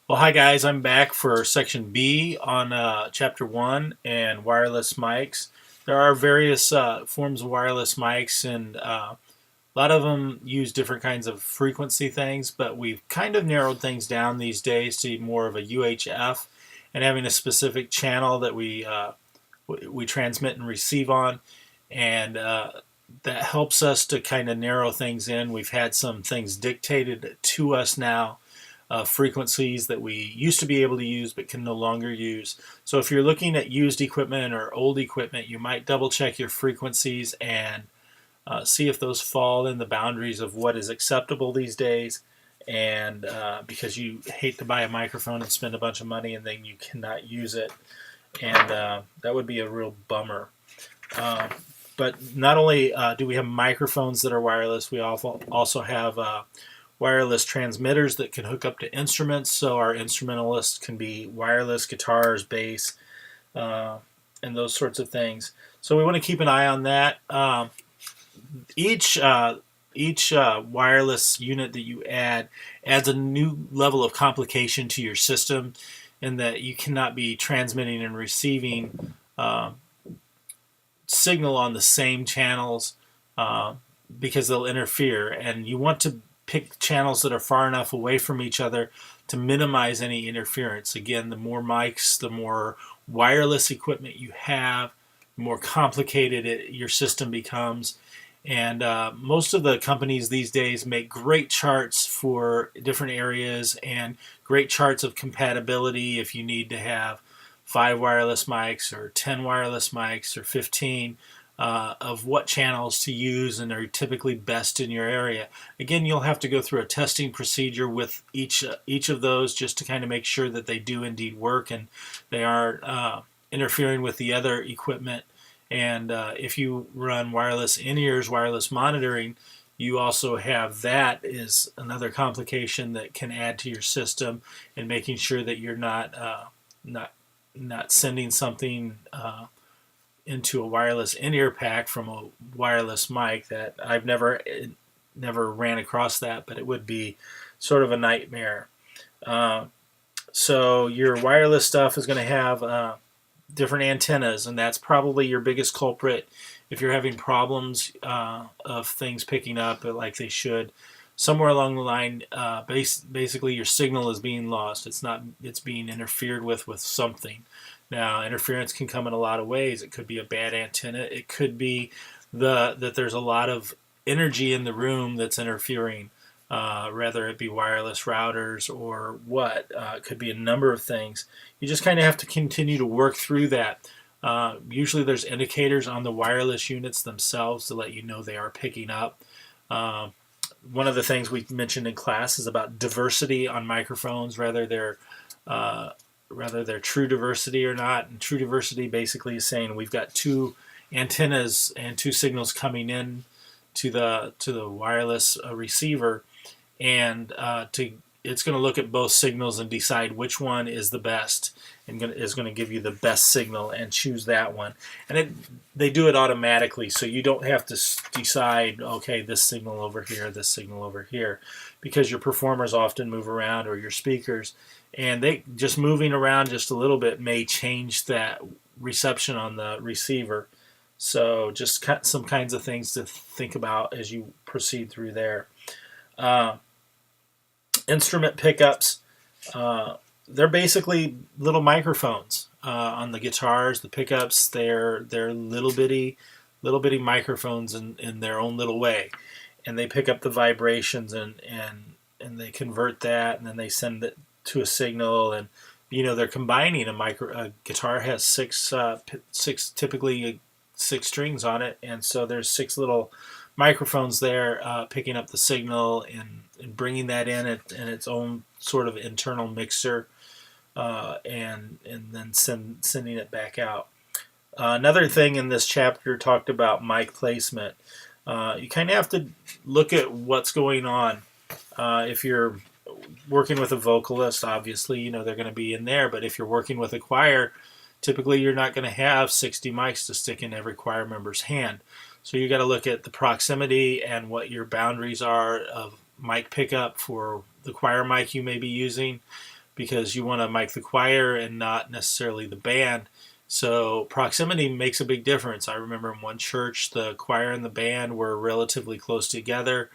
Well, hi guys, I'm back for section B on chapter 1 and wireless mics. There are various forms of wireless mics, and a lot of them use different kinds of frequency things, but we've kind of narrowed things down these days to more of a UHF and having a specific channel that we transmit and receive on, and that helps us to kind of narrow things in. We've had some things dictated to us now, frequencies that we used to be able to use but can no longer use. So if you're looking at used equipment or old equipment, you might double check your frequencies and see if those fall in the boundaries of what is acceptable these days. And because you hate to buy a microphone and spend a bunch of money and then you cannot use it, and that would be a real bummer. Uh, but not only do we have microphones that are wireless, we also have wireless transmitters that can hook up to instruments. So our instrumentalists can be wireless guitars, bass, uh, and those sorts of things. So we want to keep an eye on that. Each wireless unit that you add adds a new level of complication to your system, in that you cannot be transmitting and receiving signal on the same channels, uh, because they'll interfere. And you want to pick channels that are far enough away from each other to minimize any interference. Again, the more mics, the more wireless equipment you have, the more complicated your system becomes. And most of the companies these days make great charts for different areas and great charts of compatibility if you need to have 5 wireless mics or 10 wireless mics or 15, of what channels to use and are typically best in your area. Again, you'll have to go through a testing procedure with each of those just to kind of make sure that they do indeed work and they aren't interfering with the other equipment. And if you run wireless in-ears, wireless monitoring, you also have that is another complication that can add to your system, and making sure that you're not not sending something into a wireless in-ear pack from a wireless mic. That I've never ran across that, but it would be sort of a nightmare. Uh, so your wireless stuff is going to have different antennas, and that's probably your biggest culprit if you're having problems of things picking up like they should. Somewhere along the line, basically your signal is being lost. It's being interfered with something. Now, interference can come in a lot of ways. It could be a bad antenna. It could be that there's a lot of energy in the room that's interfering. Whether it be wireless routers or what, it could be a number of things. You just kind of have to continue to work through that. Usually, there's indicators on the wireless units themselves to let you know they are picking up. Uh, One of the things we mentioned in class is about diversity on microphones, uh, whether they're true diversity or not. And true diversity basically is saying we've got two antennas and two signals coming in to the wireless receiver, and it's going to look at both signals and decide which one is the best, and is going to give you the best signal and choose that one. And they do it automatically, so you don't have to decide, okay, this signal over here, this signal over here, because your performers often move around, or your speakers, and they just moving around just a little bit may change that reception on the receiver. So just some kinds of things to think about as you proceed through there. Uh, Instrument pickups, uh, they're basically little microphones on the guitars. The pickups, they're little bitty microphones in their own little way, and they pick up the vibrations, and they convert that, and then they send it to a signal. And they're combining a guitar has six, typically six strings on it, and so there's six little microphones there, picking up the signal and bringing that in its own sort of internal mixer, and then sending it back out. Another thing in this chapter talked about mic placement. You kind of have to look at what's going on. If you're working with a vocalist, obviously, they're going to be in there. But if you're working with a choir, typically you're not going to have 60 mics to stick in every choir member's hand. So you got to look at the proximity and what your boundaries are of mic pickup for the choir mic you may be using. because you want to mic the choir and not necessarily the band. So proximity makes a big difference. I remember in one church, the choir and the band were relatively close together,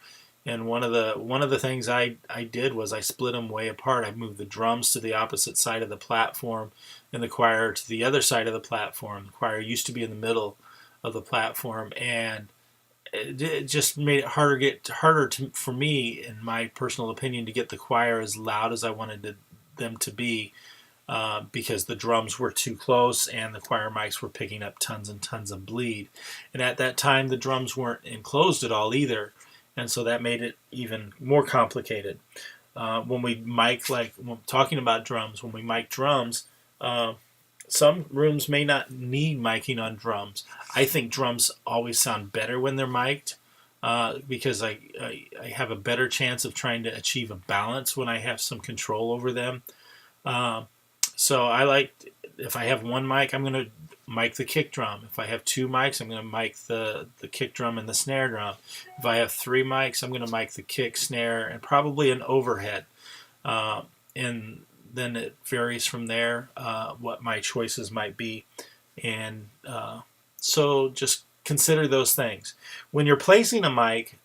and one of the things I did was I split them way apart. I moved the drums to the opposite side of the platform, and the choir to the other side of the platform. The choir used to be in the middle of the platform, and it just made it for me, in my personal opinion, to get the choir as loud as I wanted them to be, because the drums were too close and the choir mics were picking up tons and tons of bleed. And at that time, the drums weren't enclosed at all either, and so that made it even more complicated. When we mic, like when talking about drums, when we mic drums, uh, some rooms may not need miking on drums. I think drums always sound better when they're mic'd, because I have a better chance of trying to achieve a balance when I have some control over them. Uh, so I like, if I have one mic, I'm going to mic the kick drum. If I have two mics, I'm going to mic the kick drum and the snare drum. If I have three mics, I'm going to mic the kick, snare, and probably an overhead. And then it varies from there, what my choices might be. And so just consider those things. When you're placing a mic,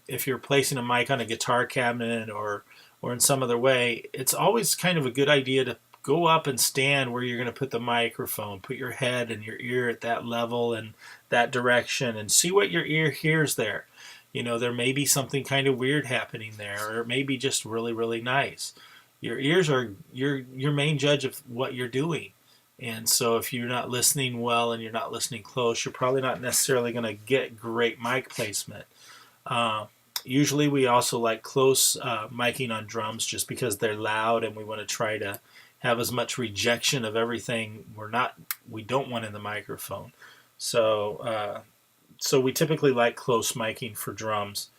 if you're placing a mic on a guitar cabinet or in some other way, it's always kind of a good idea to go up and stand where you're going to put the microphone. Put your head and your ear at that level and that direction, and see what your ear hears there. There may be something kind of weird happening there, or it may be just really, really nice. Your ears are your main judge of what you're doing. And so if you're not listening well and you're not listening close, you're probably not necessarily going to get great mic placement. Uh, Usually we also like close miking on drums just because they're loud, and we want to try to have as much rejection of everything we don't want in the microphone. So we typically like close miking for drums.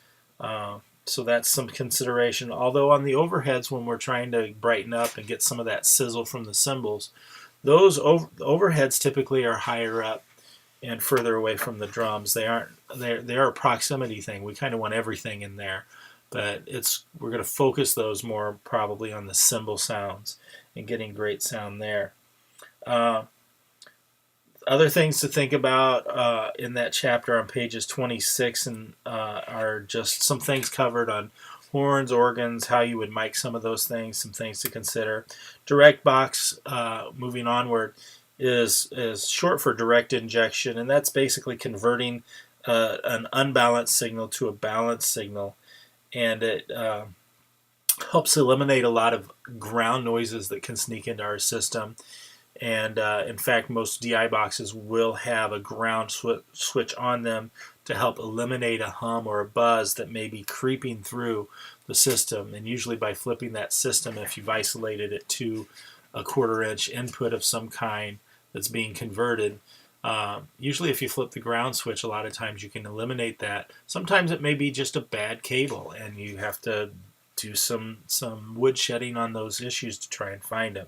So that's some consideration. Although on the overheads, when we're trying to brighten up and get some of that sizzle from the cymbals, those overheads typically are higher up and further away from the drums. They're a proximity thing. We kind of want everything in there, but we're going to focus those more probably on the cymbal sounds and getting great sound there. Other things to think about in that chapter on pages 26 and are just some things covered on horns, organs, how you would mic some of those things, some things to consider. Direct box, moving onward, is short for direct injection, and that's basically converting an unbalanced signal to a balanced signal, and it helps eliminate a lot of ground noises that can sneak into our system. And in fact, most DI boxes will have a ground switch on them to help eliminate a hum or a buzz that may be creeping through the system. And usually by flipping that system, if you've isolated it to a 1/4 inch input of some kind that's being converted, usually if you flip the ground switch, a lot of times you can eliminate that. Sometimes it may be just a bad cable, and you have to do some wood shedding on those issues to try and find them.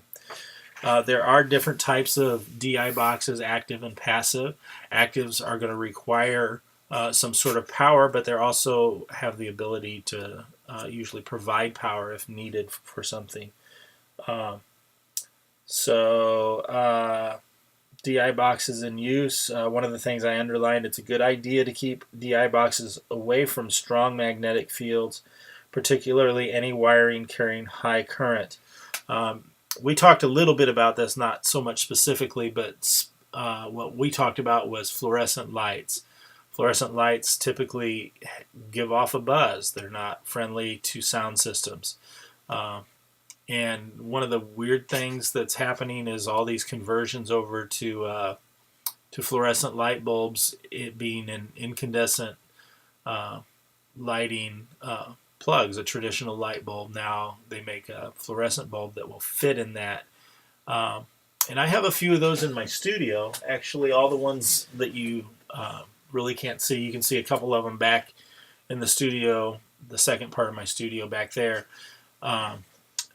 There are different types of DI boxes, active and passive. Actives are going to require some sort of power, but they also have the ability to usually provide power if needed for something. DI boxes in use. One of the things I underlined, it's a good idea to keep DI boxes away from strong magnetic fields, particularly any wiring carrying high current. We talked a little bit about this, not so much specifically, but what we talked about was fluorescent lights. Fluorescent lights typically give off a buzz. They're not friendly to sound systems. And one of the weird things that's happening is all these conversions over to fluorescent light bulbs, it being an incandescent lighting plugs, a traditional light bulb. Now they make a fluorescent bulb that will fit in that. And I have a few of those in my studio. Actually, all the ones that you really can't see. You can see a couple of them back in the studio, the second part of my studio back there.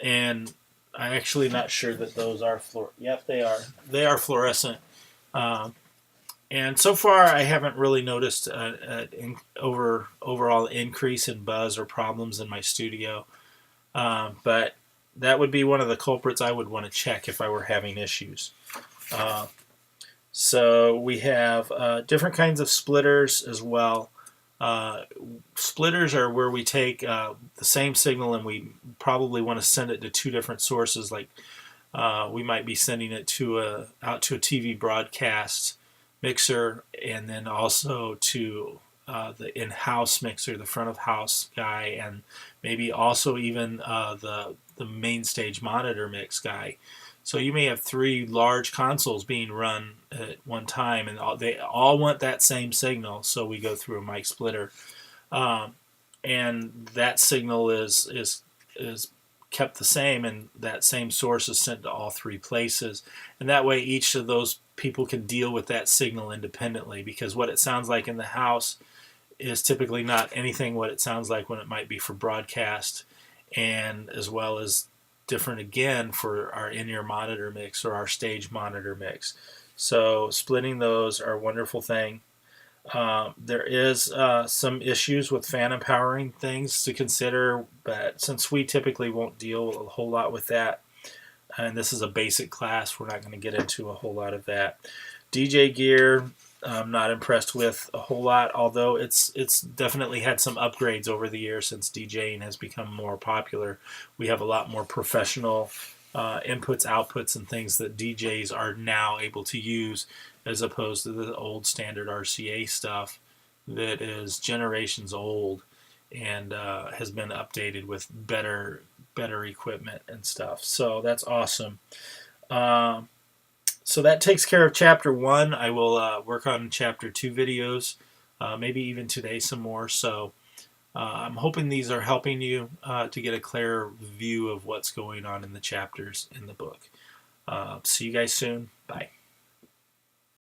And I'm actually not sure that those are Yep, they are. They are fluorescent. And so far, I haven't really noticed an overall increase in buzz or problems in my studio. But that would be one of the culprits I would want to check if I were having issues. Uh, so we have different kinds of splitters as well. Uh, Splitters are where we take the same signal and we probably want to send it to two different sources. Like we might be sending it to out to a TV broadcast mixer, and then also to the in-house mixer, the front of house guy, and maybe also even the main stage monitor mix guy. So you may have three large consoles being run at one time, and they all want that same signal. So we go through a mic splitter, um, and that signal is kept the same, and that same source is sent to all three places. And that way, each of those people can deal with that signal independently, because what it sounds like in the house is typically not anything what it sounds like when it might be for broadcast, and as well as different again for our in-ear monitor mix or our stage monitor mix. So splitting those are a wonderful thing. There is some issues with fan empowering things to consider, but since we typically won't deal a whole lot with that, and this is a basic class, we're not going to get into a whole lot of that. DJ gear, I'm not impressed with a whole lot, although it's definitely had some upgrades over the years since DJing has become more popular. We have a lot more professional inputs, outputs, and things that DJs are now able to use, as opposed to the old standard RCA stuff that is generations old and has been updated with better equipment and stuff. So that's awesome. So that takes care of chapter 1. I will work on chapter 2 videos, maybe even today some more. So I'm hoping these are helping you to get a clearer view of what's going on in the chapters in the book. See you guys soon.